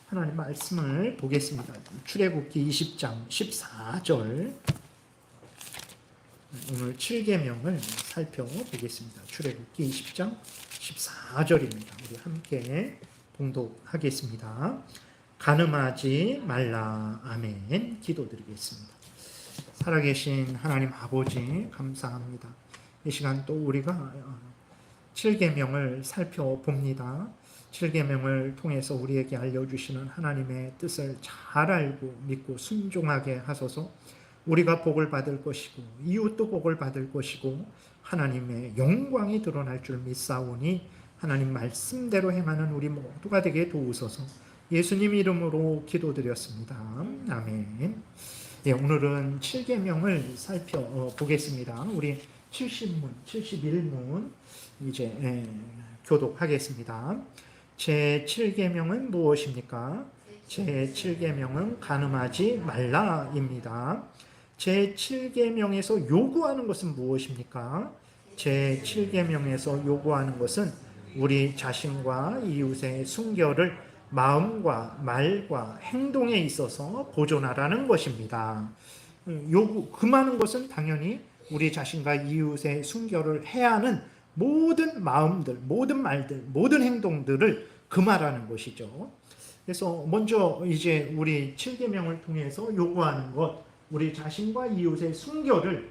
하나님 말씀을 보겠습니다. 출애굽기 20장 14절, 오늘 7계명을 살펴보겠습니다. 출애굽기 20장 14절입니다. 우리 함께 봉독하겠습니다. 간음하지 말라. 아멘. 기도드리겠습니다. 살아계신 하나님 아버지 감사합니다. 이 시간 또 우리가 7계명을 살펴봅니다. 7계명을 통해서 우리에게 알려주시는 하나님의 뜻을 잘 알고 믿고 순종하게 하소서. 우리가 복을 받을 것이고 이웃도 복을 받을 것이고 하나님의 영광이 드러날 줄 믿사오니 하나님 말씀대로 행하는 우리 모두가 되게 도우소서. 예수님 이름으로 기도드렸습니다. 아멘. 네, 오늘은 7계명을 살펴보겠습니다. 우리 70문, 71문 이제 교독하겠습니다. 제7계명은 무엇입니까? 제7계명은 간음하지 말라입니다. 제7계명에서 요구하는 것은 무엇입니까? 제7계명에서 요구하는 것은 우리 자신과 이웃의 순결을 마음과 말과 행동에 있어서 보존하라는 것입니다. 금하는 것은 당연히 우리 자신과 이웃의 순결을 해야 하는 모든 마음들, 모든 말들, 모든 행동들을 금하라는 것이죠. 그래서 먼저 이제 우리 7계명을 통해서 요구하는 것, 우리 자신과 이웃의 순결을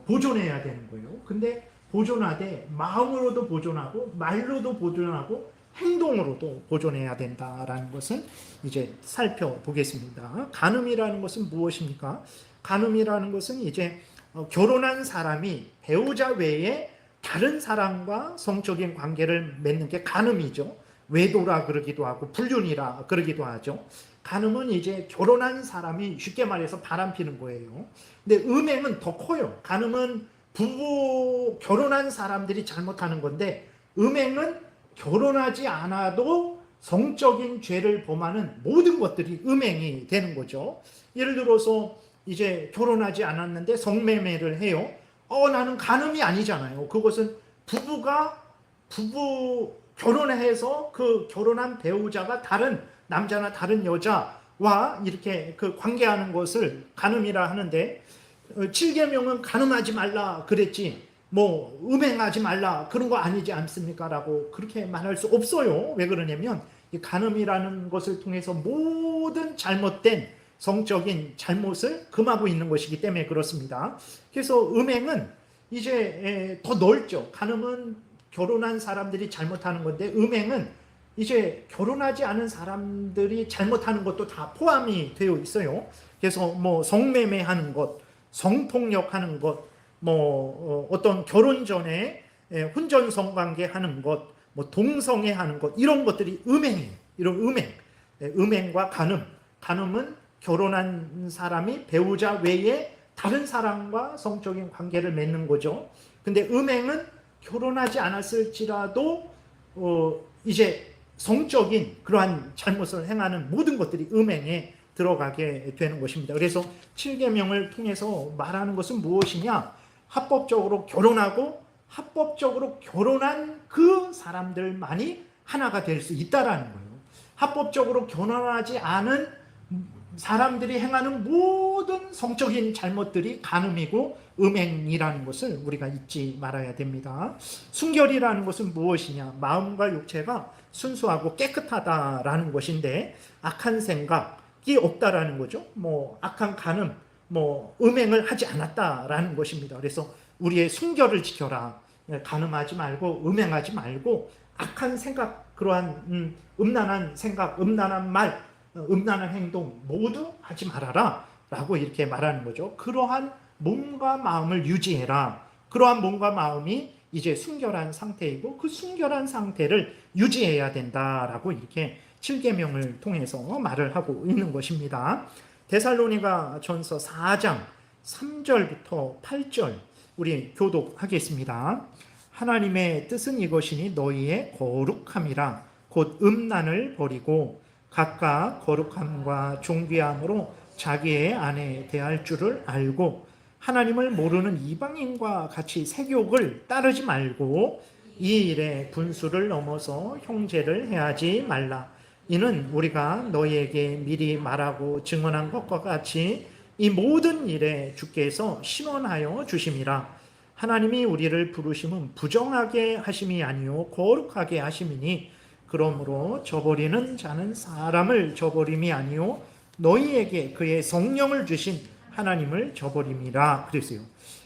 보존해야 되는 거예요. 근데 보존하되 마음으로도 보존하고 말로도 보존하고 행동으로도 보존해야 된다라는 것을 이제 살펴보겠습니다. 간음이라는 것은 무엇입니까? 간음이라는 것은 이제 결혼한 사람이 배우자 외에 다른 사람과 성적인 관계를 맺는 게 간음이죠. 외도라 그러기도 하고 불륜이라 그러기도 하죠. 간음은 이제 결혼한 사람이 쉽게 말해서 바람피는 거예요. 근데 음행은 더 커요. 간음은 결혼한 사람들이 잘못하는 건데, 음행은 결혼하지 않아도 성적인 죄를 범하는 모든 것들이 음행이 되는 거죠. 예를 들어서 이제 결혼하지 않았는데 성매매를 해요. 나는 간음이 아니잖아요. 그것은 결혼해서 그 결혼한 배우자가 다른 남자나 다른 여자와 이렇게 그 관계하는 것을 간음이라 하는데, 7계명은 간음하지 말라 그랬지 음행하지 말라 그런 거 아니지 않습니까? 라고 그렇게 말할 수 없어요. 왜 그러냐면 이 간음이라는 것을 통해서 모든 잘못된 성적인 잘못을 금하고 있는 것이기 때문에 그렇습니다. 그래서 음행은 이제 더 넓죠. 간음은 결혼한 사람들이 잘못하는 건데, 음행은 이제 결혼하지 않은 사람들이 잘못하는 것도 다 포함이 되어 있어요. 그래서 성매매하는 것, 성폭력하는 것, 어떤 결혼 전에 혼전 성관계 하는 것, 동성애 하는 것, 이런 것들이 음행이에요. 이런 음행과 간음은 결혼한 사람이 배우자 외에 다른 사람과 성적인 관계를 맺는 거죠. 근데 음행은 결혼하지 않았을지라도 이제 성적인 그러한 잘못을 행하는 모든 것들이 음행에 들어가게 되는 것입니다. 그래서 7계명을 통해서 말하는 것은 무엇이냐? 합법적으로 결혼하고 합법적으로 결혼한 그 사람들만이 하나가 될 수 있다라는 거예요. 합법적으로 결혼하지 않은 사람들이 행하는 모든 성적인 잘못들이 간음이고 음행이라는 것을 우리가 잊지 말아야 됩니다. 순결이라는 것은 무엇이냐? 마음과 육체가 순수하고 깨끗하다라는 것인데, 악한 생각이 없다라는 거죠. 악한 간음, 음행을 하지 않았다라는 것입니다. 그래서 우리의 순결을 지켜라. 간음하지 말고 음행하지 말고 악한 생각, 그러한 음란한 생각, 음란한 말, 음란한 행동 모두 하지 말아라 라고 이렇게 말하는 거죠. 그러한 몸과 마음을 유지해라. 그러한 몸과 마음이 이제 순결한 상태이고 그 순결한 상태를 유지해야 된다라고 이렇게 7계명을 통해서 말을 하고 있는 것입니다. 데살로니가 전서 4장 3절부터 8절 우리 교독하겠습니다. 하나님의 뜻은 이것이니 너희의 거룩함이라. 곧 음란을 버리고 각각 거룩함과 존귀함으로 자기의 아내 대할 줄을 알고, 하나님을 모르는 이방인과 같이 세욕을 따르지 말고 이 일에 분수를 넘어서 형제를 해하지 말라. 이는 우리가 너희에게 미리 말하고 증언한 것과 같이 이 모든 일에 주께서 신원하여 주심이라. 하나님이 우리를 부르심은 부정하게 하심이 아니요 거룩하게 하심이니 그러므로 저버리는 자는 사람을 저버림이 아니요 너희에게 그의 성령을 주신 하나님을 저버림이라 그랬어요.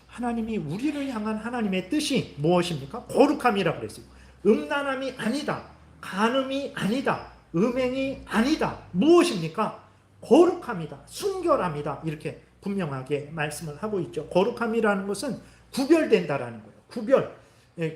하나님이 우리를 향한 하나님의 뜻이 무엇입니까? 거룩함이라 그랬어요. 음란함이 아니다. 간음이 아니다. 음행이 아니다. 무엇입니까? 거룩함이다. 순결함이다. 이렇게 분명하게 말씀을 하고 있죠. 거룩함이라는 것은 구별된다라는 거예요. 구별.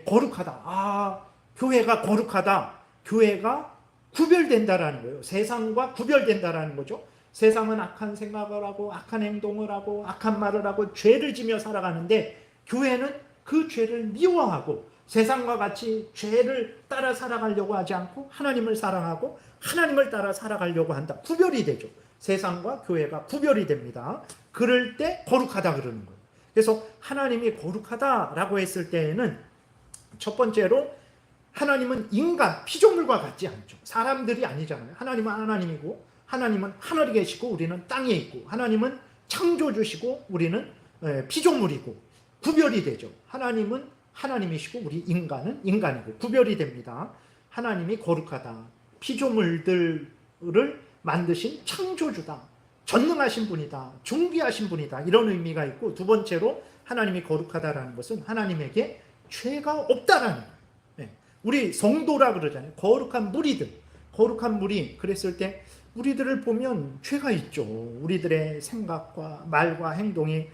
거룩하다. 아, 교회가 거룩하다. 교회가 구별된다라는 거예요. 세상과 구별된다라는 거죠. 세상은 악한 생각을 하고 악한 행동을 하고 악한 말을 하고 죄를 지며 살아가는데 교회는 그 죄를 미워하고 세상과 같이 죄를 따라 살아가려고 하지 않고 하나님을 사랑하고 하나님을 따라 살아가려고 한다. 구별이 되죠. 세상과 교회가 구별이 됩니다. 그럴 때 거룩하다 그러는 거예요. 그래서 하나님이 거룩하다라고 했을 때에는 첫 번째로 하나님은 인간, 피조물과 같지 않죠. 사람들이 아니잖아요. 하나님은 하나님이고 하나님은 하늘에 계시고 우리는 땅에 있고 하나님은 창조주시고 우리는 피조물이고 구별이 되죠. 하나님은 하나님이시고 우리 인간은 인간이고 구별이 됩니다. 하나님이 거룩하다. 피조물들을 만드신 창조주다. 전능하신 분이다. 존귀하신 분이다. 이런 의미가 있고 두 번째로 하나님이 거룩하다라는 것은 하나님에게 죄가 없다라는 거예요. 우리 성도라 그러잖아요. 거룩한 무리들. 거룩한 무리 그랬을 때 우리들을 보면 죄가 있죠. 우리들의 생각과 말과 행동이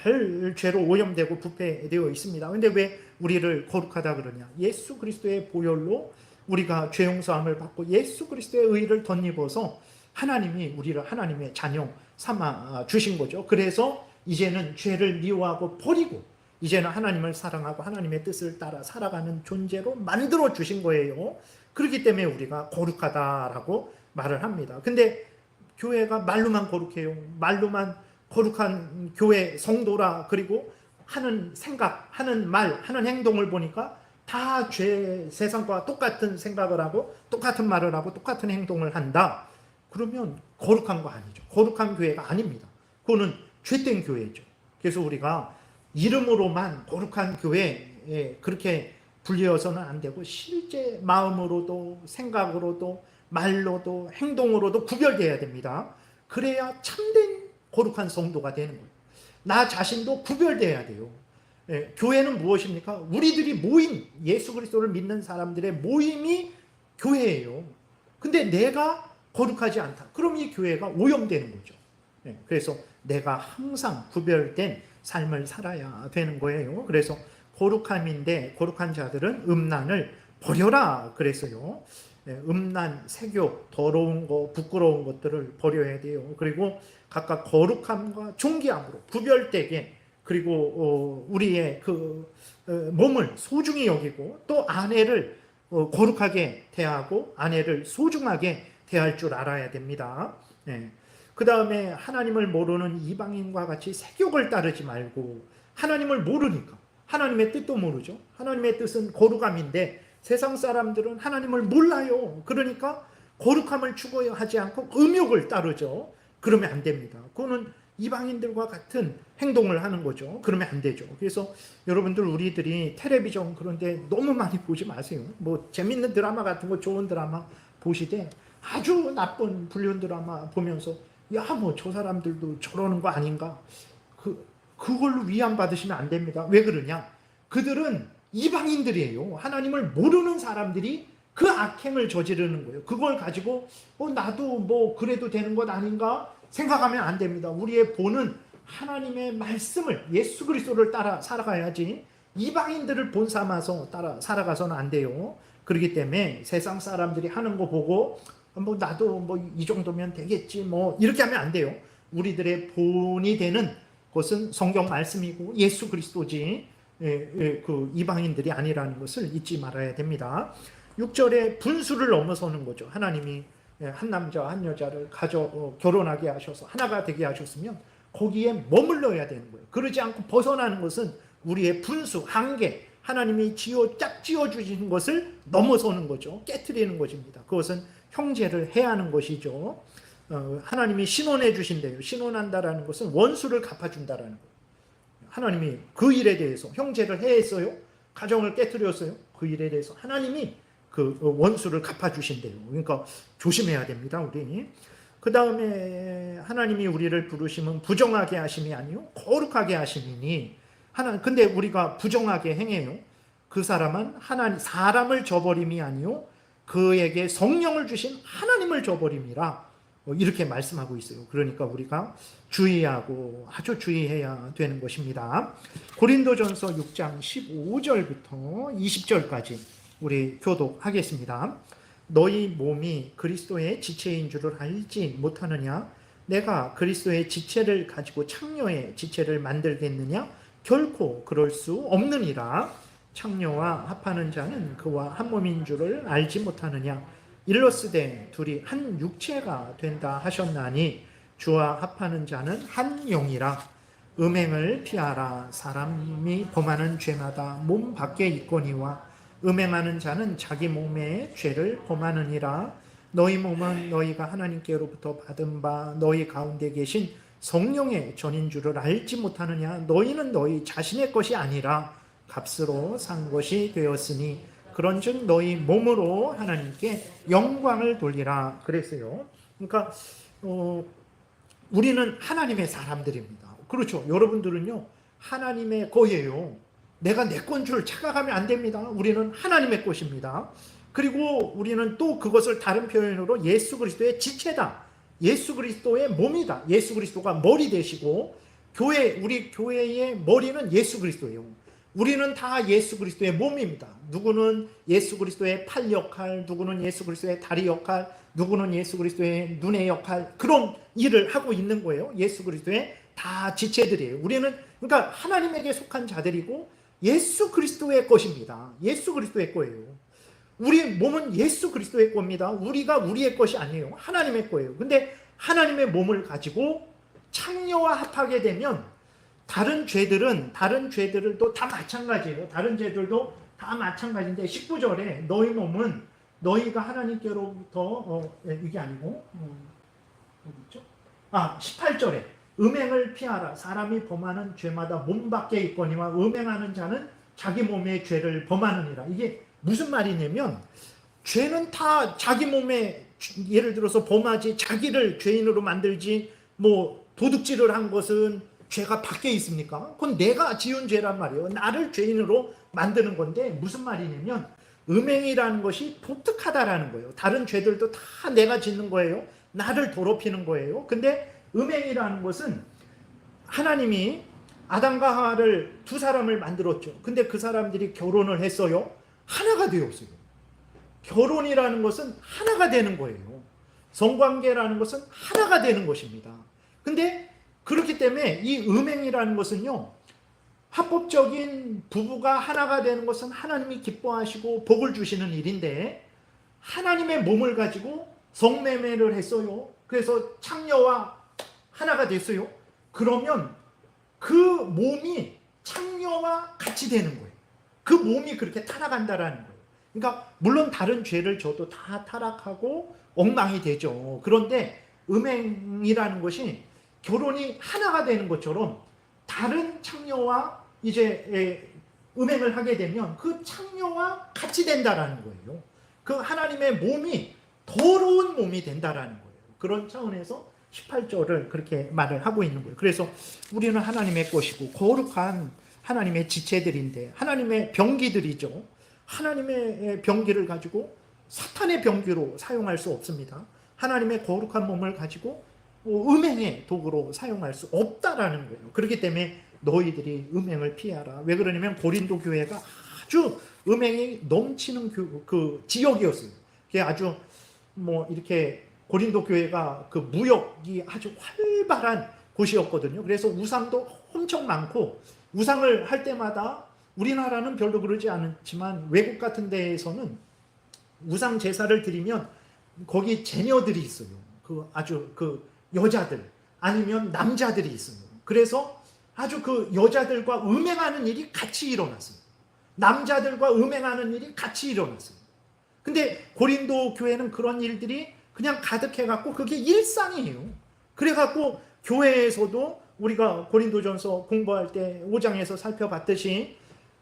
늘 죄로 오염되고 부패되어 있습니다. 그런데 왜 우리를 거룩하다 그러냐? 예수 그리스도의 보혈로 우리가 죄 용서함을 받고 예수 그리스도의 의를 덧입어서 하나님이 우리를 하나님의 자녀 삼아 주신 거죠. 그래서 이제는 죄를 미워하고 버리고 이제는 하나님을 사랑하고 하나님의 뜻을 따라 살아가는 존재로 만들어 주신 거예요. 그렇기 때문에 우리가 거룩하다라고 말을 합니다. 근데 교회가 말로만 거룩해요. 말로만 거룩한 교회 성도라 그리고 하는 생각, 하는 말, 하는 행동을 보니까 다 죄, 세상과 똑같은 생각을 하고 똑같은 말을 하고 똑같은 행동을 한다. 그러면 거룩한 거 아니죠. 거룩한 교회가 아닙니다. 그거는 죄된 교회죠. 그래서 우리가 이름으로만 거룩한 교회에 그렇게 불려서는 안 되고 실제 마음으로도 생각으로도 말로도 행동으로도 구별되어야 됩니다. 그래야 참된 거룩한 성도가 되는 거예요. 나 자신도 구별되어야 돼요. 교회는 무엇입니까? 우리들이 모인 예수 그리스도를 믿는 사람들의 모임이 교회예요. 근데 내가 거룩하지 않다. 그럼 이 교회가 오염되는 거죠. 그래서 내가 항상 구별된 삶을 살아야 되는 거예요. 그래서 거룩함인데 거룩한 자들은 음란을 버려라 그랬어요. 음란, 색욕, 더러운 거, 부끄러운 것들을 버려야 돼요. 그리고 각각 거룩함과 존귀함으로 구별되게 그리고 우리의 그 몸을 소중히 여기고 또 아내를 거룩하게 대하고 아내를 소중하게 대할 줄 알아야 됩니다. 그 다음에 하나님을 모르는 이방인과 같이 색욕을 따르지 말고 하나님을 모르니까 하나님의 뜻도 모르죠. 하나님의 뜻은 거룩함인데 세상 사람들은 하나님을 몰라요. 그러니까 거룩함을 추구하지 않고 음욕을 따르죠. 그러면 안 됩니다. 그거는 이방인들과 같은 행동을 하는 거죠. 그러면 안 되죠. 그래서 여러분들 우리들이 텔레비전 그런데 너무 많이 보지 마세요. 뭐 재밌는 드라마 같은 거 좋은 드라마 보시되 아주 나쁜 불륜 드라마 보면서 야 뭐 저 사람들도 저러는 거 아닌가 그걸로 위안 받으시면 안 됩니다. 왜 그러냐? 그들은 이방인들이에요. 하나님을 모르는 사람들이 그 악행을 저지르는 거예요. 그걸 가지고 나도 뭐 그래도 되는 것 아닌가 생각하면 안 됩니다. 우리의 본은 하나님의 말씀을 예수 그리스도를 따라 살아가야지 이방인들을 본 삼아서 따라 살아가서는 안 돼요. 그렇기 때문에 세상 사람들이 하는 거 보고 뭐 나도 뭐 이 정도면 되겠지 뭐 이렇게 하면 안 돼요. 우리들의 본이 되는 것은 성경 말씀이고 예수 그리스도지 그 이방인들이 아니라는 것을 잊지 말아야 됩니다. 6절에 분수를 넘어서는 거죠. 하나님이 한 남자 한 여자를 결혼하게 하셔서 하나가 되게 하셨으면 거기에 머물러야 되는 거예요. 그러지 않고 벗어나는 것은 우리의 분수, 한계, 하나님이 짝 지어주신 것을 넘어서는 거죠. 깨트리는 것입니다. 그것은 형제를 해하는 것이죠. 하나님이 신원해 주신대요. 신원한다라는 것은 원수를 갚아준다라는 거예요. 하나님이 그 일에 대해서 형제를 해했어요. 가정을 깨뜨렸어요. 그 일에 대해서 하나님이 그 원수를 갚아주신대요. 그러니까 조심해야 됩니다, 우리. 그 다음에 하나님이 우리를 부르심은 부정하게 하심이 아니요 거룩하게 하심이니, 근데 우리가 부정하게 행해요. 그 사람은 사람을 저버림이 아니요 그에게 성령을 주신 하나님을 저버림이라, 이렇게 말씀하고 있어요. 그러니까 우리가 주의하고 아주 주의해야 되는 것입니다. 고린도전서 6장 15절부터 20절까지 우리 교독하겠습니다. 너희 몸이 그리스도의 지체인 줄을 알지 못하느냐? 내가 그리스도의 지체를 가지고 창녀의 지체를 만들겠느냐? 결코 그럴 수 없느니라. 창녀와 합하는 자는 그와 한 몸인 줄을 알지 못하느냐? 일러스되 둘이 한 육체가 된다 하셨나니 주와 합하는 자는 한 영이라. 음행을 피하라. 사람이 범하는 죄마다 몸 밖에 있거니와 음행하는 자는 자기 몸의 죄를 범하느니라. 너희 몸은 너희가 하나님께로부터 받은 바 너희 가운데 계신 성령의 전인 줄을 알지 못하느냐? 너희는 너희 자신의 것이 아니라 값으로 산 것이 되었으니 그런즉 너희 몸으로 하나님께 영광을 돌리라 그랬어요. 그러니까 우리는 하나님의 사람들입니다. 그렇죠. 여러분들은요 하나님의 거예요. 내가 내 건 줄 착각하면 안 됩니다. 우리는 하나님의 것입니다. 그리고 우리는 또 그것을 다른 표현으로 예수 그리스도의 지체다. 예수 그리스도의 몸이다. 예수 그리스도가 머리 되시고 우리 교회의 머리는 예수 그리스도예요. 우리는 다 예수 그리스도의 몸입니다. 누구는 예수 그리스도의 팔 역할, 누구는 예수 그리스도의 다리 역할, 누구는 예수 그리스도의 눈의 역할, 그런 일을 하고 있는 거예요. 예수 그리스도의 다 지체들이에요. 우리는 그러니까 하나님에게 속한 자들이고 예수 그리스도의 것입니다. 예수 그리스도의 거예요. 우리 몸은 예수 그리스도의 겁니다. 우리가 우리의 것이 아니에요. 하나님의 거예요. 근데 하나님의 몸을 가지고 창녀와 합하게 되면 다른 죄들도 다 마찬가지예요. 다른 죄들도 다 마찬가지인데 19절에 너희 몸은 너희가 하나님께로부터 이게 아니고 어디 있죠? 18절에 음행을 피하라. 사람이 범하는 죄마다 몸 밖에 있거니와 음행하는 자는 자기 몸의 죄를 범하느니라. 이게 무슨 말이냐면 죄는 다 자기 몸에 예를 들어서 범하지 자기를 죄인으로 만들지 뭐 도둑질을 한 것은 죄가 밖에 있습니까? 그건 내가 지은 죄란 말이에요. 나를 죄인으로 만드는 건데 무슨 말이냐면 음행이라는 것이 독특하다라는 거예요. 다른 죄들도 다 내가 짓는 거예요. 나를 더럽히는 거예요. 근데 음행이라는 것은 하나님이 아담과 하와를 두 사람을 만들었죠. 근데 그 사람들이 결혼을 했어요. 하나가 되었어요. 결혼이라는 것은 하나가 되는 거예요. 성관계라는 것은 하나가 되는 것입니다. 근데 그렇기 때문에 이 음행이라는 것은요, 합법적인 부부가 하나가 되는 것은 하나님이 기뻐하시고 복을 주시는 일인데 하나님의 몸을 가지고 성매매를 했어요. 그래서 창녀와 하나가 됐어요. 그러면 그 몸이 창녀와 같이 되는 거예요. 그 몸이 그렇게 타락한다라는 거예요. 그러니까 물론 다른 죄를 져도 다 타락하고 엉망이 되죠. 그런데 음행이라는 것이 결혼이 하나가 되는 것처럼 다른 창녀와 이제 음행을 하게 되면 그 창녀와 같이 된다라는 거예요. 그 하나님의 몸이 더러운 몸이 된다라는 거예요. 그런 차원에서 18절을 그렇게 말을 하고 있는 거예요. 그래서 우리는 하나님의 것이고 거룩한 하나님의 지체들인데 하나님의 병기들이죠. 하나님의 병기를 가지고 사탄의 병기로 사용할 수 없습니다. 하나님의 거룩한 몸을 가지고 음행의 도구로 사용할 수 없다라는 거예요. 그렇기 때문에 너희들이 음행을 피하라. 왜 그러냐면 고린도 교회가 아주 음행이 넘치는 그 지역이었어요. 그게 아주 뭐 이렇게 고린도 교회가 그 무역이 아주 활발한 곳이었거든요. 그래서 우상도 엄청 많고 우상을 할 때마다 우리나라는 별로 그러지 않지만 외국 같은 데에서는 우상 제사를 드리면 거기 제녀들이 있어요. 그 아주 그 여자들 아니면 남자들이 있어요. 그래서 아주 그 여자들과 음행하는 일이 같이 일어났어요. 남자들과 음행하는 일이 같이 일어났어요. 근데 고린도 교회는 그런 일들이 그냥 가득해갖고 그게 일상이에요. 그래갖고 교회에서도 우리가 고린도전서 공부할 때 5장에서 살펴봤듯이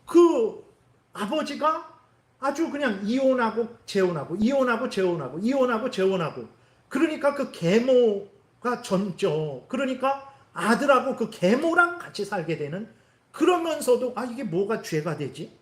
그 아버지가 아주 그냥 이혼하고 재혼하고 이혼하고 재혼하고 이혼하고 재혼하고, 그러니까 그 계모가 젊죠. 그러니까 아들하고 그 계모랑 같이 살게 되는, 그러면서도 이게 뭐가 죄가 되지?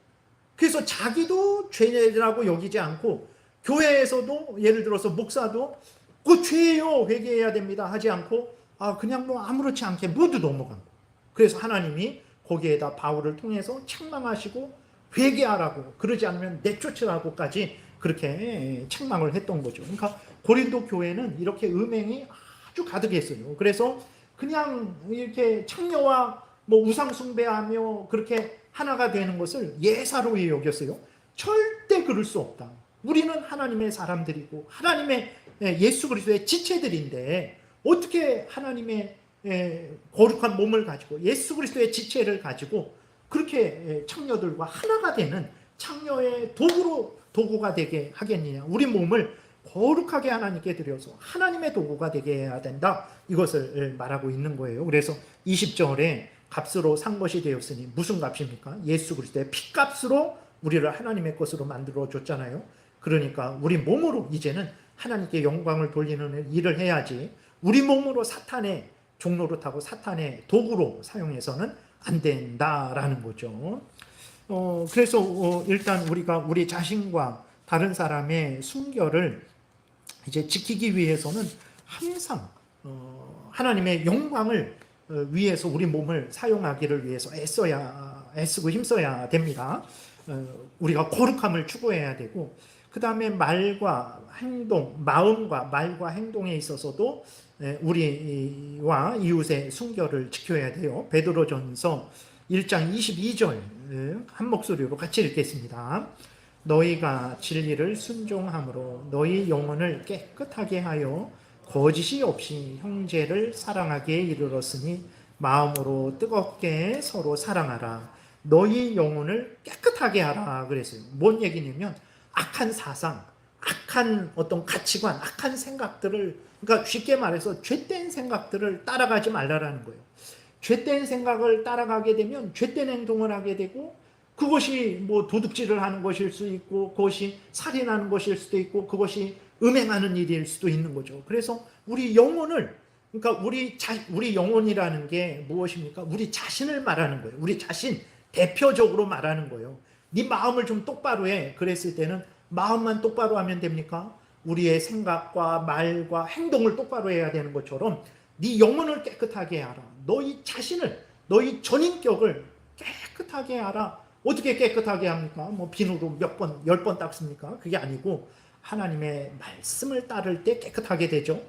그래서 자기도 죄라고 여기지 않고 교회에서도 예를 들어서 목사도 그 죄예요, 회개해야 됩니다 하지 않고 그냥 뭐 아무렇지 않게 모두 넘어간 거. 그래서 하나님이 거기에다 바울을 통해서 책망하시고 회개하라고, 그러지 않으면 내쫓으라고까지 그렇게 책망을 했던 거죠. 그러니까 고린도 교회는 이렇게 음행이 아주 가득했어요. 그래서 그냥 이렇게 창녀와 뭐 우상 숭배하며 그렇게 하나가 되는 것을 예사로이 여겼어요. 절대 그럴 수 없다. 우리는 하나님의 사람들이고 하나님의 예수 그리스도의 지체들인데 어떻게 하나님의 거룩한 몸을 가지고 예수 그리스도의 지체를 가지고 그렇게 창녀들과 하나가 되는 창녀의 도구가 되게 하겠느냐. 우리 몸을 거룩하게 하나님께 드려서 하나님의 도구가 되게 해야 된다. 이것을 말하고 있는 거예요. 그래서 20절에 값으로 산 것이 되었으니, 무슨 값입니까? 예수 그리스도의 피값으로 우리를 하나님의 것으로 만들어 줬잖아요. 그러니까 우리 몸으로 이제는 하나님께 영광을 돌리는 일을 해야지, 우리 몸으로 사탄의 종노릇하고 사탄의 도구로 사용해서는 안 된다라는 거죠. 그래서 일단 우리가 우리 자신과 다른 사람의 순결을 이제 지키기 위해서는 항상 하나님의 영광을 위해서 우리 몸을 사용하기를 위해서 애쓰고 힘써야 됩니다. 우리가 거룩함을 추구해야 되고, 그 다음에 말과 행동, 마음과 말과 행동에 있어서도 우리와 이웃의 순결을 지켜야 돼요. 베드로전서 1장 22절 한 목소리로 같이 읽겠습니다. 너희가 진리를 순종함으로 너희 영혼을 깨끗하게 하여 거짓이 없이 형제를 사랑하기에 이르렀으니 마음으로 뜨겁게 서로 사랑하라. 너희 영혼을 깨끗하게 하라 그랬어요. 뭔 얘기냐면 악한 사상, 악한 어떤 가치관, 악한 생각들을, 그러니까 쉽게 말해서 죄된 생각들을 따라가지 말라라는 거예요. 죄된 생각을 따라가게 되면 죄된 행동을 하게 되고, 그것이 뭐 도둑질을 하는 것일 수 있고, 그것이 살인하는 것일 수도 있고, 그것이 음행하는 일일 수도 있는 거죠. 그래서 우리 영혼을, 그러니까 우리 영혼이라는 게 무엇입니까? 우리 자신을 말하는 거예요. 우리 자신 대표적으로 말하는 거예요. 네 마음을 좀 똑바로 해. 그랬을 때는 마음만 똑바로 하면 됩니까? 우리의 생각과 말과 행동을 똑바로 해야 되는 것처럼 네 영혼을 깨끗하게 하라. 너희 자신을, 너희 전인격을 깨끗하게 하라. 어떻게 깨끗하게 합니까? 뭐 비누로 몇 번, 10번 닦습니까? 그게 아니고 하나님의 말씀을 따를 때 깨끗하게 되죠.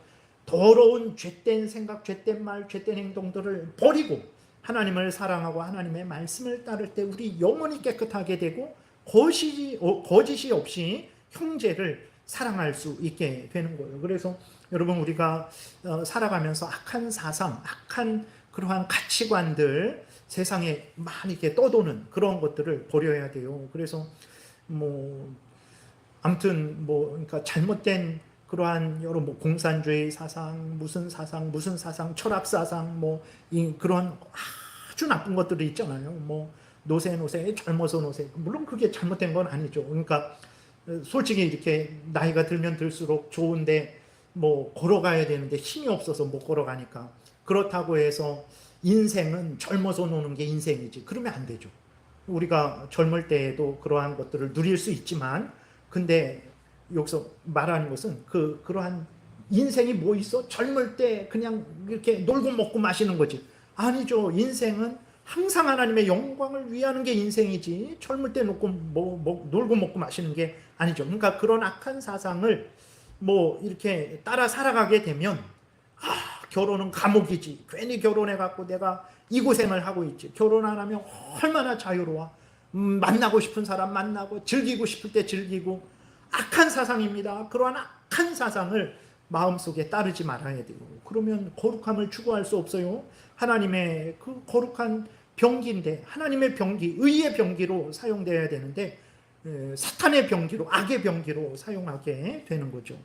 더러운 죄된 생각, 죄된 말, 죄된 행동들을 버리고 하나님을 사랑하고 하나님의 말씀을 따를 때 우리 영혼이 깨끗하게 되고 거짓이 없이 형제를 사랑할 수 있게 되는 거예요. 그래서 여러분, 우리가 살아가면서 악한 사상, 악한 그러한 가치관들, 세상에 많이 이렇게 떠도는 그런 것들을 버려야 돼요. 그래서 아무튼 그러니까 잘못된 그러한 여러 공산주의 사상, 무슨 사상, 철학 사상, 그런 아주 나쁜 것들이 있잖아요. 노세, 젊어서 노세. 물론 그게 잘못된 건 아니죠. 그러니까 솔직히 이렇게 나이가 들면 들수록 좋은데 걸어가야 되는데 힘이 없어서 못 걸어가니까, 그렇다고 해서 인생은 젊어서 노는 게 인생이지, 그러면 안 되죠. 우리가 젊을 때에도 그러한 것들을 누릴 수 있지만, 근데 여기서 말하는 것은 그러한 인생이 뭐 있어? 젊을 때 그냥 이렇게 놀고 먹고 마시는 거지. 아니죠. 인생은 항상 하나님의 영광을 위하는 게 인생이지, 젊을 때 놀고 먹고 마시는 게 아니죠. 그러니까 그런 악한 사상을 이렇게 따라 살아가게 되면 결혼은 감옥이지, 괜히 결혼해갖고 내가 이 고생을 하고 있지, 결혼 안 하면 얼마나 자유로워, 만나고 싶은 사람 만나고 즐기고 싶을 때 즐기고, 악한 사상입니다. 그러한 악한 사상을 마음속에 따르지 말아야 되고, 그러면 거룩함을 추구할 수 없어요. 하나님의 그 거룩한 병기인데, 하나님의 병기, 의의 병기로 사용되어야 되는데 사탄의 병기로, 악의 병기로 사용하게 되는 거죠.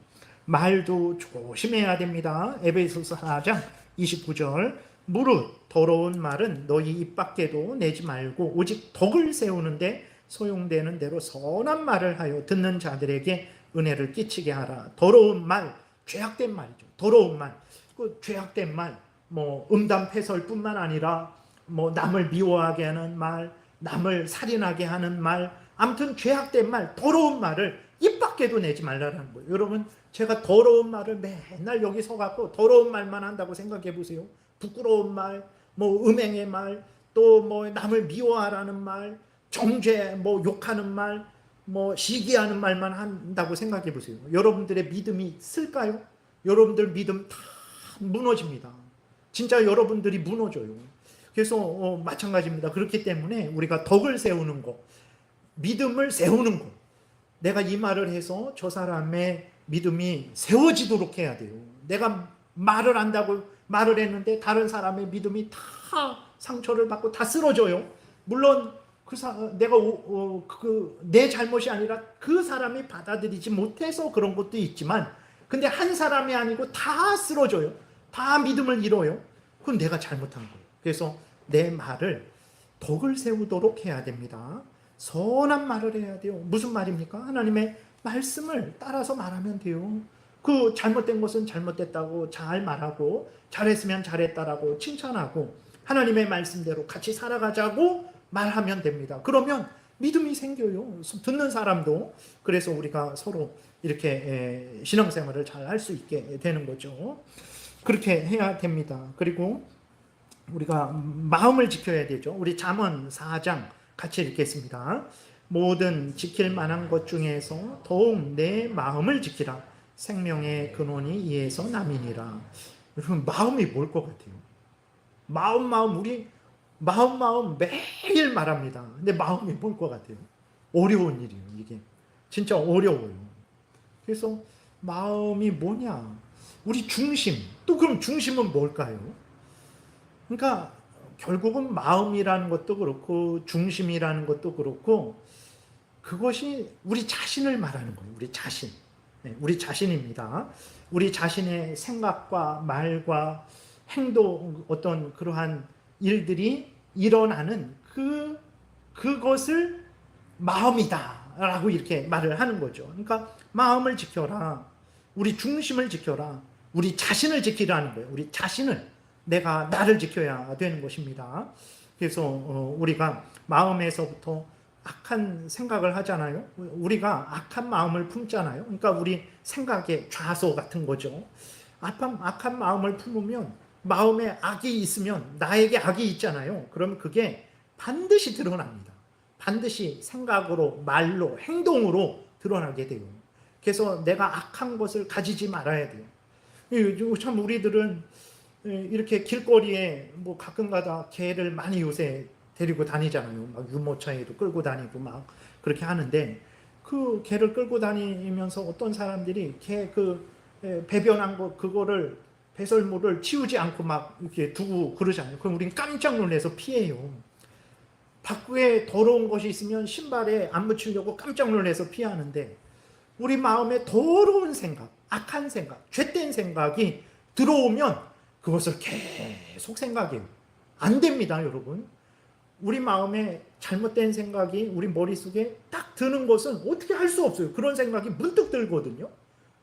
말도 조심해야 됩니다. 에베소서 4장 29절 무릇 더러운 말은 너희 입 밖에도 내지 말고 오직 덕을 세우는데 소용되는 대로 선한 말을 하여 듣는 자들에게 은혜를 끼치게 하라. 더러운 말, 죄악된 말이죠. 더러운 말, 그 죄악된 말, 뭐 음담패설뿐만 아니라 뭐 남을 미워하게 하는 말, 남을 살인하게 하는 말, 아무튼 죄악된 말, 더러운 말을 입 밖에도 내지 말라는 거예요. 여러분, 제가 더러운 말을 맨날 여기 서갖고 더러운 말만 한다고 생각해 보세요. 부끄러운 말, 뭐 음행의 말, 또 뭐 남을 미워하라는 말, 정죄, 뭐 욕하는 말, 뭐 시기하는 말만 한다고 생각해 보세요. 여러분들의 믿음이 쓸까요? 여러분들 믿음 다 무너집니다. 진짜 여러분들이 무너져요. 그래서 마찬가지입니다. 그렇기 때문에 우리가 덕을 세우는 것, 믿음을 세우는 것, 내가 이 말을 해서 저 사람의 믿음이 세워지도록 해야 돼요. 내가 말을 한다고 말을 했는데 다른 사람의 믿음이 다 상처를 받고 다 쓰러져요. 물론 내가 내 잘못이 아니라 그 사람이 받아들이지 못해서 그런 것도 있지만, 근데 한 사람이 아니고 다 쓰러져요. 다 믿음을 잃어요. 그건 내가 잘못한 거예요. 그래서 내 말을 덕을 세우도록 해야 됩니다. 선한 말을 해야 돼요. 무슨 말입니까? 하나님의 말씀을 따라서 말하면 돼요. 그 잘못된 것은 잘못됐다고 잘 말하고, 잘했으면 잘했다라고 칭찬하고, 하나님의 말씀대로 같이 살아가자고 말하면 됩니다. 그러면 믿음이 생겨요. 듣는 사람도. 그래서 우리가 서로 이렇게 신앙생활을 잘 할 수 있게 되는 거죠. 그렇게 해야 됩니다. 그리고 우리가 마음을 지켜야 되죠. 우리 잠언 4장 같이 읽겠습니다. 모든 지킬 만한 것 중에서 더욱 내 마음을 지키라. 생명의 근원이 이에서 남이니라. 여러분, 마음이 뭘 것 같아요? 우리 마음 매일 말합니다. 근데 마음이 뭘 것 같아요? 어려운 일이에요. 이게 진짜 어려워요. 그래서 마음이 뭐냐? 우리 중심. 또 그럼 중심은 뭘까요? 그러니까 결국은 마음이라는 것도 그렇고 중심이라는 것도 그렇고, 그것이 우리 자신을 말하는 거예요. 우리 자신. 우리 자신입니다. 우리 자신의 생각과 말과 행동, 어떤 그러한 일들이 일어나는 그것을 마음이다 라고 이렇게 말을 하는 거죠. 그러니까 마음을 지켜라, 우리 중심을 지켜라, 우리 자신을 지키라는 거예요. 우리 자신을, 내가 나를 지켜야 되는 것입니다. 그래서 우리가 마음에서부터 악한 생각을 하잖아요. 우리가 악한 마음을 품잖아요. 그러니까 우리 생각의 좌소 같은 거죠. 악한 마음을 품으면, 마음에 악이 있으면 나에게 악이 있잖아요. 그러면 그게 반드시 드러납니다. 반드시 생각으로, 말로, 행동으로 드러나게 돼요. 그래서 내가 악한 것을 가지지 말아야 돼요. 참 우리들은 이렇게 길거리에 뭐 가끔가다 개를 많이 요새 데리고 다니잖아요. 막 유모차에도 끌고 다니고 막 그렇게 하는데, 그 개를 끌고 다니면서 어떤 사람들이 개 배변한 거, 그거를 배설물을 치우지 않고 막 이렇게 두고 그러잖아요. 그럼 우린 깜짝 놀라서 피해요. 밖에 더러운 것이 있으면 신발에 안 묻히려고 깜짝 놀라서 피하는데, 우리 마음에 더러운 생각, 악한 생각, 죄된 생각이 들어오면 그것을 계속 생각해요. 안 됩니다, 여러분. 우리 마음에 잘못된 생각이 우리 머릿속에 딱 드는 것은 어떻게 할 수 없어요. 그런 생각이 문득 들거든요.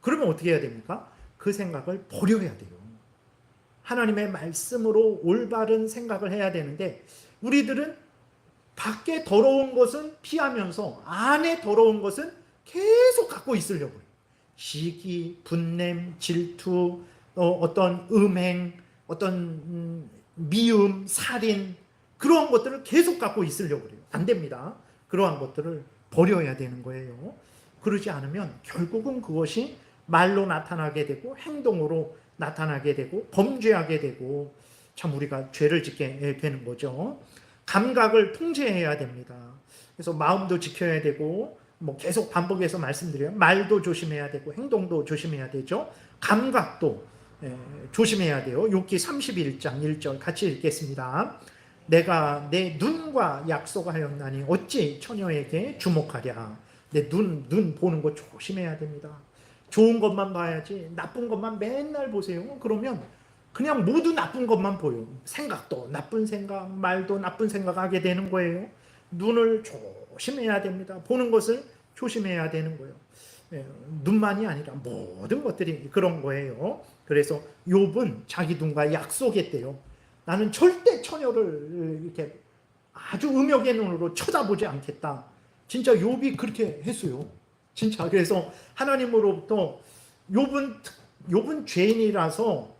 그러면 어떻게 해야 됩니까? 그 생각을 버려야 돼요. 하나님의 말씀으로 올바른 생각을 해야 되는데, 우리들은 밖에 더러운 것은 피하면서 안에 더러운 것은 계속 갖고 있으려고 해요. 시기, 분냄, 질투, 어떤 음행, 어떤 미움, 살인, 그러한 것들을 계속 갖고 있으려고 해요. 안 됩니다. 그러한 것들을 버려야 되는 거예요. 그러지 않으면 결국은 그것이 말로 나타나게 되고 행동으로 나타나게 되고 범죄하게 되고, 참 우리가 죄를 짓게 되는 거죠. 감각을 통제해야 됩니다. 그래서 마음도 지켜야 되고, 뭐 계속 반복해서 말씀드려요. 말도 조심해야 되고 행동도 조심해야 되죠. 감각도 조심해야 돼요. 욥기 31장 1절 같이 읽겠습니다. 내가 내 눈과 약속하였나니 어찌 처녀에게 주목하랴. 내 눈 보는 거 조심해야 됩니다. 좋은 것만 봐야지 나쁜 것만 맨날 보세요. 그러면 그냥 모두 나쁜 것만 보여. 생각도 나쁜 생각, 말도 나쁜 생각하게 되는 거예요. 눈을 조심해야 됩니다. 보는 것을 조심해야 되는 거예요. 눈만이 아니라 모든 것들이 그런 거예요. 그래서 욥은 자기 눈과 약속했대요. 나는 절대 처녀를 이렇게 아주 음욕의 눈으로 쳐다보지 않겠다. 진짜 욥이 그렇게 했어요. 진짜. 그래서 하나님으로부터 욥은 죄인이라서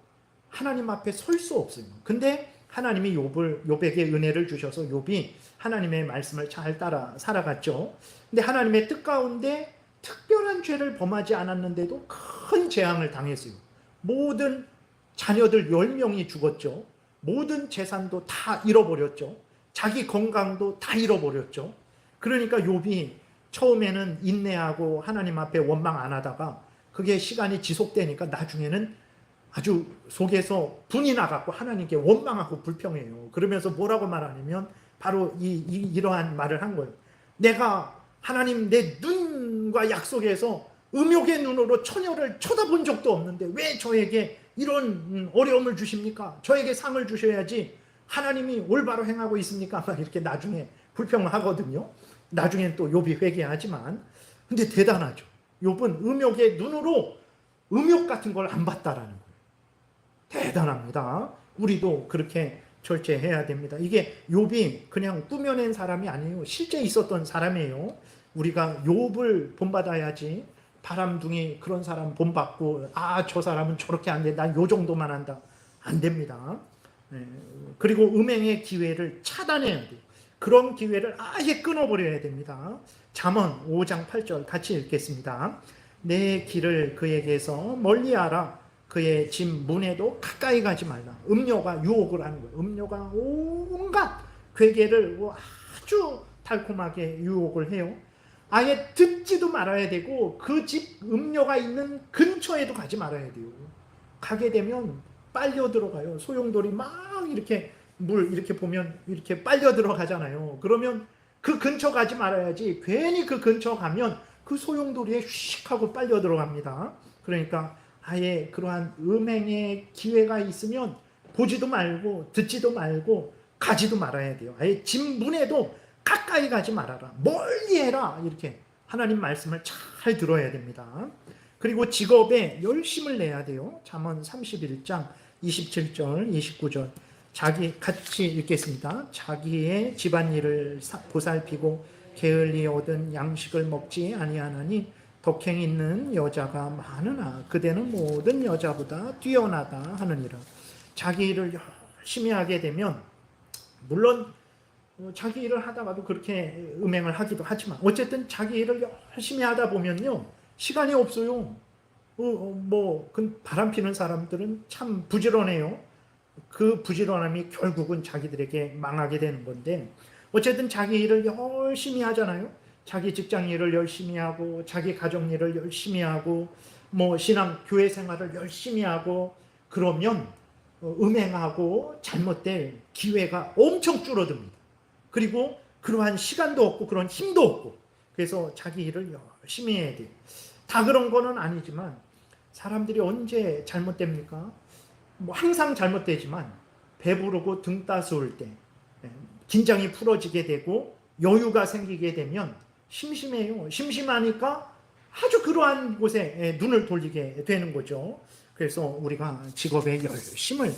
하나님 앞에 설 수 없어요. 근데 하나님이 욥에게 은혜를 주셔서 욥이 하나님의 말씀을 잘 따라 살아갔죠. 근데 하나님의 뜻 가운데 특별한 죄를 범하지 않았는데도 큰 재앙을 당했어요. 모든 자녀들 10명이 죽었죠. 모든 재산도 다 잃어버렸죠. 자기 건강도 다 잃어버렸죠. 그러니까 욥이 처음에는 인내하고 하나님 앞에 원망 안 하다가 그게 시간이 지속되니까 나중에는 아주 속에서 분이 나갖고 하나님께 원망하고 불평해요. 그러면서 뭐라고 말하냐면 바로 이러한 말을 한 거예요. 내가 하나님 내 눈과 약속해서 음욕의 눈으로 처녀를 쳐다본 적도 없는데 왜 저에게 이런 어려움을 주십니까? 저에게 상을 주셔야지 하나님이 올바로 행하고 있습니까? 막 이렇게 나중에 불평을 하거든요. 나중엔 또 욥이 회개하지만 근데 대단하죠. 욥은 음욕의 눈으로 음욕 같은 걸 안 봤다라는 거예요. 대단합니다. 우리도 그렇게 절제해야 됩니다. 이게 욥이 그냥 꾸며낸 사람이 아니에요. 실제 있었던 사람이에요. 우리가 욥을 본받아야지 바람둥이 그런 사람 본받고 저 사람은 저렇게 안 돼. 난 요 정도만 한다. 안 됩니다. 그리고 음행의 기회를 차단해야 돼요. 그런 기회를 아예 끊어버려야 됩니다. 잠언 5장 8절 같이 읽겠습니다. 내 길을 그에게서 멀리하라. 그의 집 문에도 가까이 가지 말라. 음료가 유혹을 하는 거예요. 음료가 온갖 괴계를 아주 달콤하게 유혹을 해요. 아예 듣지도 말아야 되고 그 집 음료가 있는 근처에도 가지 말아야 돼요. 가게 되면 빨려 들어가요. 소용돌이 막 이렇게 물 이렇게 보면 이렇게 빨려 들어가잖아요. 그러면 그 근처 가지 말아야지. 괜히 그 근처 가면 그 소용돌이에 휙 하고 빨려 들어갑니다. 그러니까 아예 그러한 음행의 기회가 있으면 보지도 말고 듣지도 말고 가지도 말아야 돼요. 아예 집 문에도 가까이 가지 말아라. 멀리 해라. 이렇게 하나님 말씀을 잘 들어야 됩니다. 그리고 직업에 열심을 내야 돼요. 잠언 31장 27절 29절 같이 읽겠습니다. 자기의 집안일을 보살피고 게을리 얻은 양식을 먹지 아니하나니 덕행 있는 여자가 많으나 그대는 모든 여자보다 뛰어나다 하느니라. 자기 일을 열심히 하게 되면 물론 자기 일을 하다가도 그렇게 음행을 하기도 하지만 어쨌든 자기 일을 열심히 하다 보면요 시간이 없어요. 그 바람 피는 사람들은 참 부지런해요. 그 부지런함이 결국은 자기들에게 망하게 되는 건데 어쨌든 자기 일을 열심히 하잖아요. 자기 직장 일을 열심히 하고 자기 가정 일을 열심히 하고 신앙 교회 생활을 열심히 하고 그러면 음행하고 잘못될 기회가 엄청 줄어듭니다. 그리고 그러한 시간도 없고 그런 힘도 없고 그래서 자기 일을 열심히 해야 돼요. 다 그런 거는 아니지만 사람들이 언제 잘못됩니까? 항상 잘못되지만 배부르고 등 따스울 때 긴장이 풀어지게 되고 여유가 생기게 되면 심심해요. 심심하니까 아주 그러한 곳에 눈을 돌리게 되는 거죠. 그래서 우리가 직업에 열심을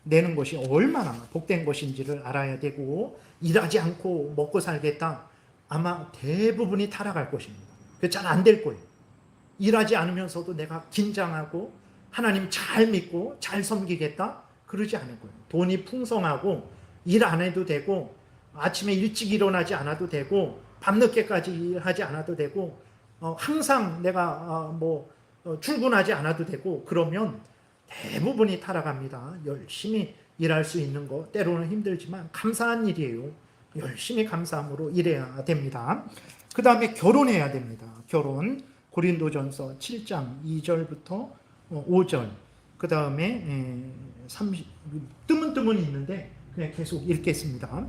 내는 것이 얼마나 복된 것인지를 알아야 되고 일하지 않고 먹고 살겠다. 아마 대부분이 타락할 것입니다. 잘 안 될 거예요. 일하지 않으면서도 내가 긴장하고 하나님 잘 믿고 잘 섬기겠다? 그러지 않을 거예요. 돈이 풍성하고 일 안 해도 되고 아침에 일찍 일어나지 않아도 되고 밤늦게까지 일하지 않아도 되고 항상 내가 출근하지 않아도 되고 그러면 대부분이 타락합니다. 열심히 일할 수 있는 거 때로는 힘들지만 감사한 일이에요. 열심히 감사함으로 일해야 됩니다. 그 다음에 결혼해야 됩니다. 결혼 고린도전서 7장 2절부터 5절 그 다음에 30 뜨문뜨문 있는데 그냥 계속 읽겠습니다.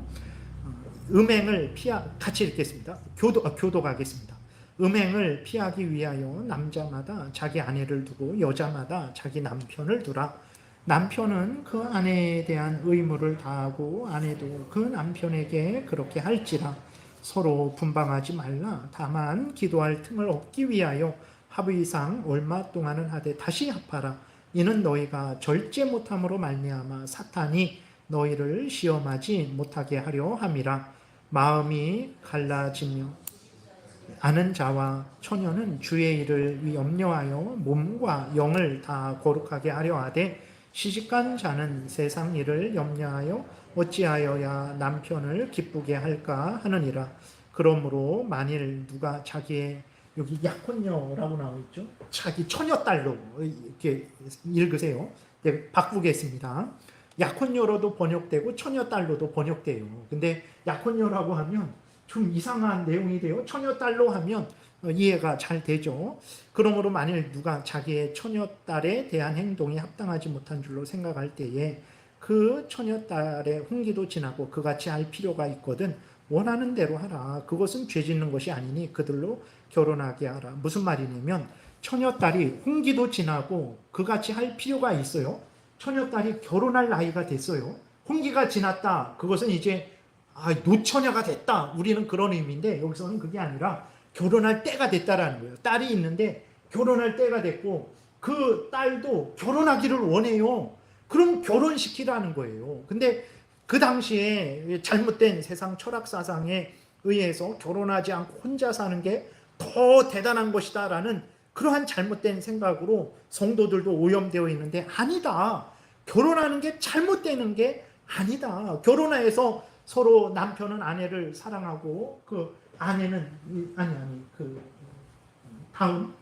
같이 읽겠습니다. 교도가겠습니다. 음행을 피하기 위하여 남자마다 자기 아내를 두고 여자마다 자기 남편을 두라. 남편은 그 아내에 대한 의무를 다하고 아내도 그 남편에게 그렇게 할지라. 서로 분방하지 말라. 다만 기도할 틈을 얻기 위하여 합의상 얼마 동안은 하되 다시 합하라. 이는 너희가 절제 못함으로 말미암아 사탄이 너희를 시험하지 못하게 하려 함이라. 마음이 갈라지며 아는 자와 처녀는 주의 일을 염려하여 몸과 영을 다 거룩하게 하려 하되 시집간 자는 세상 일을 염려하여 어찌하여야 남편을 기쁘게 할까 하느니라. 그러므로 만일 누가 자기의, 여기 약혼녀라고 나와 있죠, 자기 처녀딸로 이렇게 읽으세요. 네, 바꾸겠습니다. 약혼녀로도 번역되고 처녀딸로도 번역돼요. 근데 약혼녀라고 하면 좀 이상한 내용이 돼요. 처녀딸로 하면 이해가 잘 되죠. 그러므로 만일 누가 자기의 처녀딸에 대한 행동이 합당하지 못한 줄로 생각할 때에 그 처녀딸의 훈기도 지나고 그같이 할 필요가 있거든 원하는 대로 하라. 그것은 죄 짓는 것이 아니니 그들로 결혼하게 하라. 무슨 말이냐면 처녀딸이 훈기도 지나고 그같이 할 필요가 있어요. 처녀딸이 결혼할 나이가 됐어요. 훈기가 지났다. 그것은 이제 노처녀가 됐다. 우리는 그런 의미인데 여기서는 그게 아니라 결혼할 때가 됐다라는 거예요. 딸이 있는데 결혼할 때가 됐고 그 딸도 결혼하기를 원해요. 그럼 결혼시키라는 거예요. 근데 그 당시에 잘못된 세상 철학 사상에 의해서 결혼하지 않고 혼자 사는 게 더 대단한 것이다라는 그러한 잘못된 생각으로 성도들도 오염되어 있는데 아니다. 결혼하는 게 잘못되는 게 아니다. 결혼해서 서로 남편은 아내를 사랑하고 그 아내는 그 다음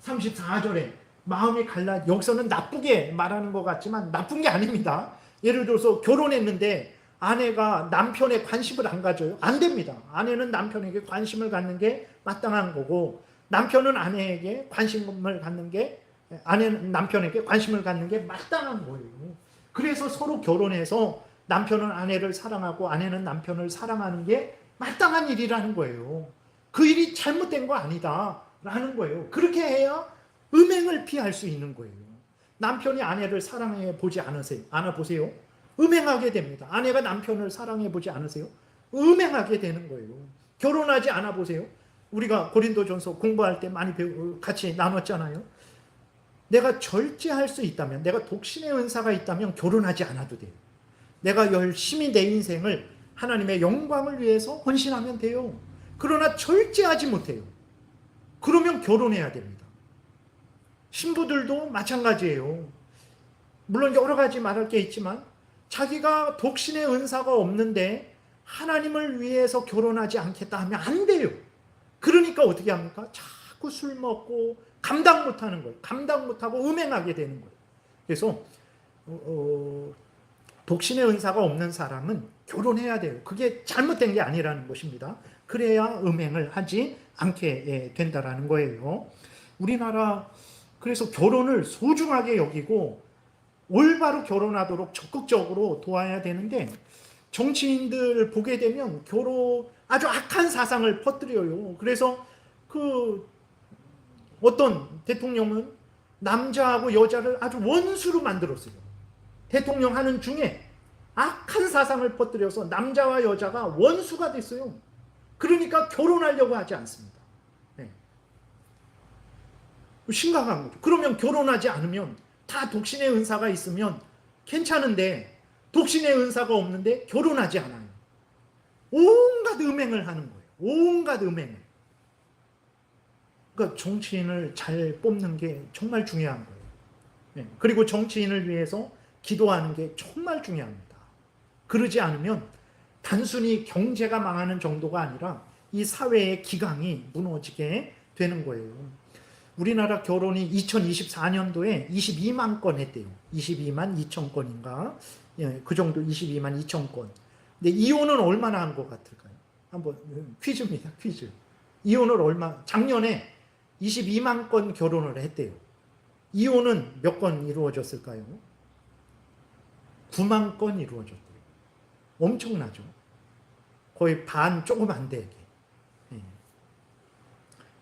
34절에 마음이 갈라, 여기서는 나쁘게 말하는 것 같지만 나쁜 게 아닙니다. 예를 들어서 결혼했는데 아내가 남편에 관심을 안 가져요. 안 됩니다. 아내는 남편에게 관심을 갖는 게 마땅한 거고 남편은 아내에게 관심을 갖는 게, 아내는 남편에게 관심을 갖는 게 마땅한 거예요. 그래서 서로 결혼해서 남편은 아내를 사랑하고 아내는 남편을 사랑하는 게 마땅한 일이라는 거예요. 그 일이 잘못된 거 아니다라는 거예요. 그렇게 해야 음행을 피할 수 있는 거예요. 남편이 아내를 사랑해 보지 않아 보세요. 음행하게 됩니다. 아내가 남편을 사랑해 보지 않으세요? 음행하게 되는 거예요. 결혼하지 않아 보세요. 우리가 고린도전서 공부할 때 많이 같이 나눴잖아요. 내가 절제할 수 있다면, 내가 독신의 은사가 있다면 결혼하지 않아도 돼요. 내가 열심히 내 인생을 하나님의 영광을 위해서 헌신하면 돼요. 그러나 절제하지 못해요. 그러면 결혼해야 됩니다. 신부들도 마찬가지예요. 물론 여러 가지 말할 게 있지만 자기가 독신의 은사가 없는데 하나님을 위해서 결혼하지 않겠다 하면 안 돼요. 그러니까 어떻게 합니까? 자꾸 술 먹고 감당 못하는 거예요. 감당 못하고 음행하게 되는 거예요. 그래서 독신의 은사가 없는 사람은 결혼해야 돼요. 그게 잘못된 게 아니라는 것입니다. 그래야 음행을 하지 않게 된다라는 거예요. 우리나라 그래서 결혼을 소중하게 여기고 올바로 결혼하도록 적극적으로 도와야 되는데 정치인들 보게 되면 아주 악한 사상을 퍼뜨려요. 그래서 그 어떤 대통령은 남자하고 여자를 아주 원수로 만들었어요. 대통령 하는 중에 악한 사상을 퍼뜨려서 남자와 여자가 원수가 됐어요. 그러니까 결혼하려고 하지 않습니다. 네. 심각한 거죠. 그러면 결혼하지 않으면 다 독신의 은사가 있으면 괜찮은데 독신의 은사가 없는데 결혼하지 않아요. 온갖 음행을 하는 거예요. 온갖 음행을. 그러니까 정치인을 잘 뽑는 게 정말 중요한 거예요. 네. 그리고 정치인을 위해서 기도하는 게 정말 중요합니다. 그러지 않으면 단순히 경제가 망하는 정도가 아니라 이 사회의 기강이 무너지게 되는 거예요. 우리나라 결혼이 2024년도에 22만 건 했대요. 22만 2천 건인가? 예, 그 정도 22만 2천 건. 근데 이혼은 얼마나 한 것 같을까요? 한번 퀴즈입니다. 퀴즈. 이혼을 작년에 22만 건 결혼을 했대요. 이혼은 몇 건 이루어졌을까요? 9만 건 이루어졌대요. 엄청나죠. 거의 반 조금 안 되게. 예.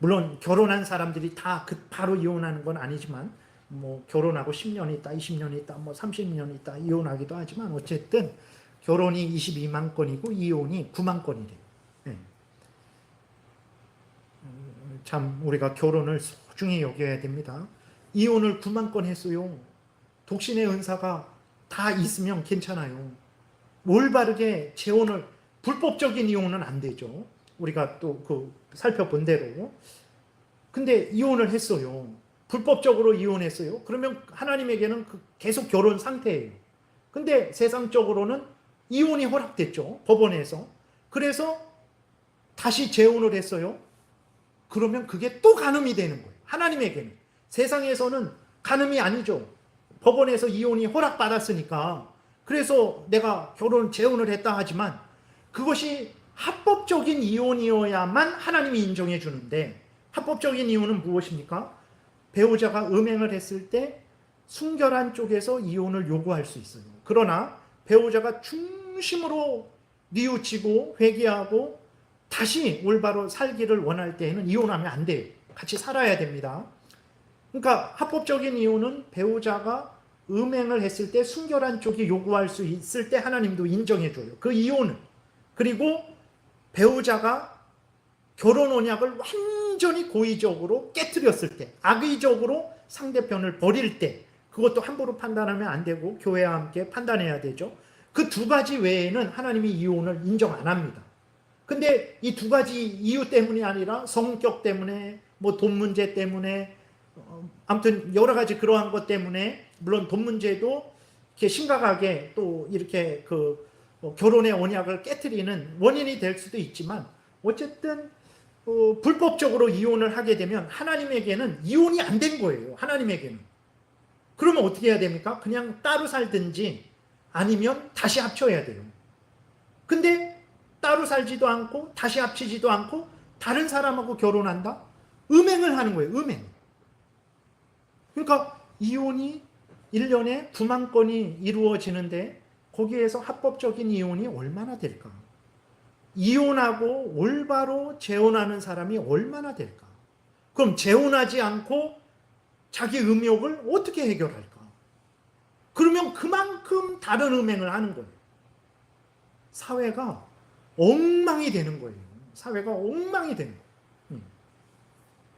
물론 결혼한 사람들이 다 바로 이혼하는 건 아니지만 뭐 결혼하고 10년 있다, 20년 있다, 뭐 30년 있다 이혼하기도 하지만 어쨌든 결혼이 22만 건이고 이혼이 9만 건이래요. 예. 참 우리가 결혼을 소중히 여겨야 됩니다. 이혼을 9만 건 했어요. 독신의 은사가 다 있으면 괜찮아요. 올바르게 재혼을, 불법적인 이혼은 안 되죠. 우리가 또 살펴본 대로. 근데 이혼을 했어요. 불법적으로 이혼했어요. 그러면 하나님에게는 계속 결혼 상태예요. 근데 세상적으로는 이혼이 허락됐죠. 법원에서. 그래서 다시 재혼을 했어요. 그러면 그게 또 간음이 되는 거예요. 하나님에게는. 세상에서는 간음이 아니죠. 법원에서 이혼이 허락받았으니까. 그래서 내가 재혼을 했다 하지만 그것이 합법적인 이혼이어야만 하나님이 인정해 주는데, 합법적인 이혼은 무엇입니까? 배우자가 음행을 했을 때 순결한 쪽에서 이혼을 요구할 수 있어요. 그러나 배우자가 중심으로 뉘우치고 회개하고 다시 올바로 살기를 원할 때에는 이혼하면 안 돼요. 같이 살아야 됩니다. 그러니까 합법적인 이혼은 배우자가 음행을 했을 때 순결한 쪽이 요구할 수 있을 때 하나님도 인정해 줘요. 그 이혼은. 그리고 배우자가 결혼 언약을 완전히 고의적으로 깨트렸을 때, 악의적으로 상대편을 버릴 때, 그것도 함부로 판단하면 안 되고 교회와 함께 판단해야 되죠. 그 두 가지 외에는 하나님이 이혼을 인정 안 합니다. 근데 이 두 가지 이유 때문이 아니라 성격 때문에, 뭐 돈 문제 때문에, 아무튼 여러 가지 그러한 것 때문에, 물론 돈 문제도 이렇게 심각하게 또 이렇게 결혼의 언약을 깨트리는 원인이 될 수도 있지만, 어쨌든 불법적으로 이혼을 하게 되면 하나님에게는 이혼이 안 된 거예요. 하나님에게는. 그러면 어떻게 해야 됩니까? 그냥 따로 살든지 아니면 다시 합쳐야 돼요. 근데 따로 살지도 않고 다시 합치지도 않고 다른 사람하고 결혼한다? 음행을 하는 거예요. 음행. 그러니까 이혼이 1년에 9만 건이 이루어지는데 거기에서 합법적인 이혼이 얼마나 될까? 이혼하고 올바로 재혼하는 사람이 얼마나 될까? 그럼 재혼하지 않고 자기 음욕을 어떻게 해결할까? 그러면 그만큼 다른 음행을 하는 거예요. 사회가 엉망이 되는 거예요. 사회가 엉망이 되는 거예요.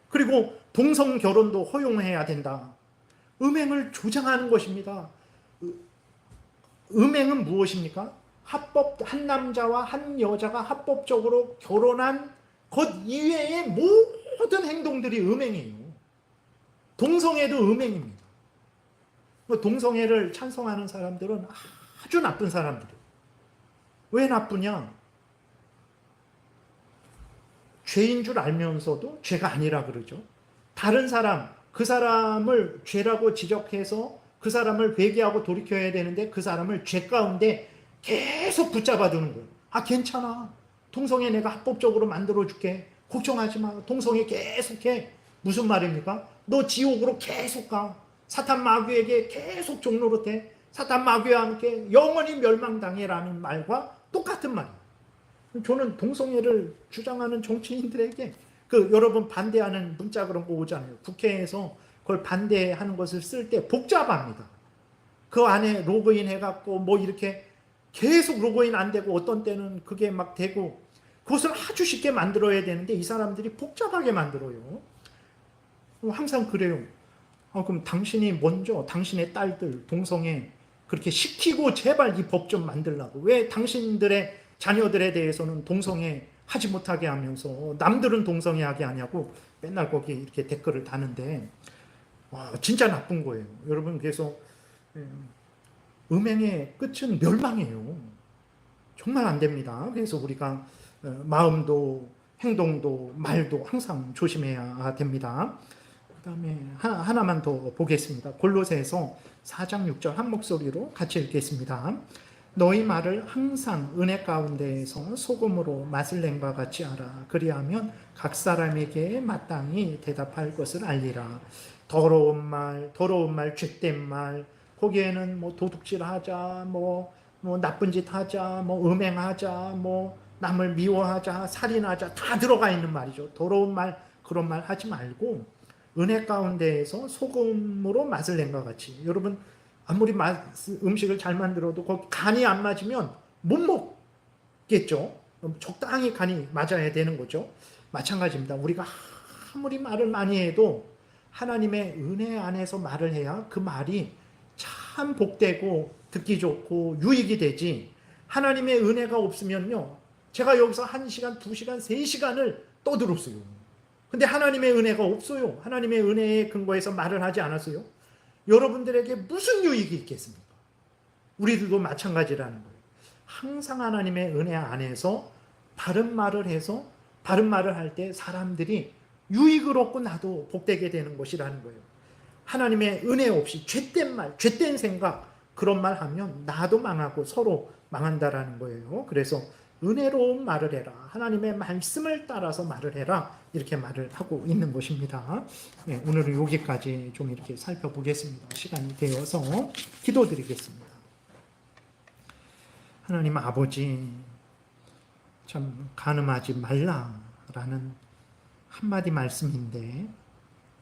그리고 동성 결혼도 허용해야 된다. 음행을 조장하는 것입니다. 음행은 무엇입니까? 한 남자와 한 여자가 합법적으로 결혼한 것 이외의 모든 행동들이 음행이에요. 동성애도 음행입니다. 동성애를 찬성하는 사람들은 아주 나쁜 사람들이에요. 왜 나쁘냐? 죄인 줄 알면서도 죄가 아니라 그러죠. 다른 사람, 그 사람을 죄라고 지적해서 그 사람을 회개하고 돌이켜야 되는데 그 사람을 죄 가운데 계속 붙잡아 두는 거예요. 괜찮아. 동성애 내가 합법적으로 만들어줄게. 걱정하지 마. 동성애 계속해. 무슨 말입니까? 너 지옥으로 계속 가. 사탄 마귀에게 계속 종로로 돼. 사탄 마귀와 함께 영원히 멸망당해라는 말과 똑같은 말이에요. 저는 동성애를 주장하는 정치인들에게 여러분 반대하는 문자 그런 거 오잖아요. 국회에서 그걸 반대하는 것을 쓸 때 복잡합니다. 그 안에 로그인 해갖고 뭐 이렇게 계속 로그인 안 되고 어떤 때는 그게 막 되고 그것을 아주 쉽게 만들어야 되는데 이 사람들이 복잡하게 만들어요. 항상 그래요. 그럼 당신이 먼저 당신의 딸들 동성애 그렇게 시키고 제발 이 법 좀 만들라고. 왜 당신들의 자녀들에 대해서는 동성애 하지 못하게 하면서 남들은 동성애 하게 하냐고 맨날 거기 이렇게 댓글을 다는데 진짜 나쁜 거예요. 여러분 그래서 음행의 끝은 멸망이에요. 정말 안 됩니다. 그래서 우리가 마음도 행동도 말도 항상 조심해야 됩니다. 그 다음에 하나만 더 보겠습니다. 골로새서 4장 6절 한 목소리로 같이 읽겠습니다. 너희 말을 항상 은혜 가운데에서 소금으로 맛을 낸 바 같이 하라. 그리하면 각 사람에게 마땅히 대답할 것을 알리라. 더러운 말, 죄된 말, 거기에는 뭐 도둑질하자, 뭐 나쁜 짓 하자, 뭐 음행하자, 뭐 남을 미워하자, 살인하자 다 들어가 있는 말이죠. 더러운 말, 그런 말 하지 말고 은혜 가운데에서 소금으로 맛을 낸 것 같이, 여러분 아무리 음식을 잘 만들어도 거기 간이 안 맞으면 못 먹겠죠. 적당히 간이 맞아야 되는 거죠. 마찬가지입니다. 우리가 아무리 말을 많이 해도 하나님의 은혜 안에서 말을 해야 그 말이 참 복되고 듣기 좋고 유익이 되지, 하나님의 은혜가 없으면요, 제가 여기서 1시간, 2시간, 3시간을 떠들었어요. 근데 하나님의 은혜가 없어요. 하나님의 은혜에 근거해서 말을 하지 않았어요. 여러분들에게 무슨 유익이 있겠습니까? 우리들도 마찬가지라는 거예요. 항상 하나님의 은혜 안에서 바른 말을 해서 바른 말을 할 때 사람들이 유익을 얻고 나도 복되게 되는 것이라는 거예요. 하나님의 은혜 없이 죄된 말, 죄된 생각, 그런 말 하면 나도 망하고 서로 망한다라는 거예요. 그래서 은혜로운 말을 해라, 하나님의 말씀을 따라서 말을 해라, 이렇게 말을 하고 있는 것입니다. 네, 오늘은 여기까지 좀 이렇게 살펴보겠습니다. 시간이 되어서 기도드리겠습니다. 하나님 아버지, 참 간음하지 말라라는 한마디 말씀인데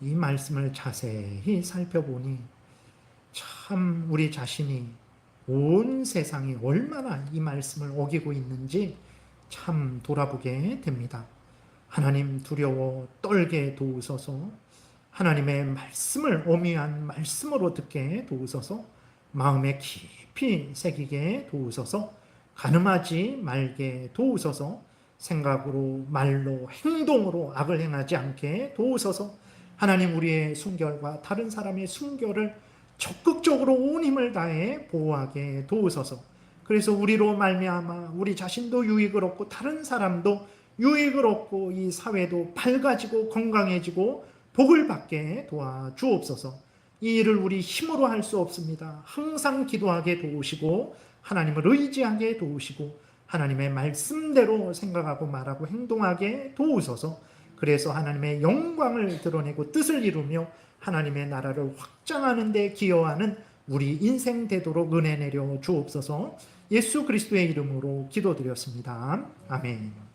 이 말씀을 자세히 살펴보니 참 우리 자신이, 온 세상이 얼마나 이 말씀을 어기고 있는지 참 돌아보게 됩니다. 하나님 두려워 떨게 도우소서. 하나님의 말씀을 엄미한 말씀으로 듣게 도우소서. 마음에 깊이 새기게 도우소서. 간음하지 말게 도우소서. 생각으로, 말로, 행동으로 악을 행하지 않게 도우소서. 하나님 우리의 순결과 다른 사람의 순결을 적극적으로 온 힘을 다해 보호하게 도우소서. 그래서 우리로 말미암아 우리 자신도 유익을 얻고 다른 사람도 유익을 얻고 이 사회도 밝아지고 건강해지고 복을 받게 도와주옵소서. 이 일을 우리 힘으로 할 수 없습니다. 항상 기도하게 도우시고 하나님을 의지하게 도우시고 하나님의 말씀대로 생각하고 말하고 행동하게 도우소서. 그래서 하나님의 영광을 드러내고 뜻을 이루며 하나님의 나라를 확장하는 데 기여하는 우리 인생 되도록 은혜 내려 주옵소서. 예수 그리스도의 이름으로 기도드렸습니다. 아멘.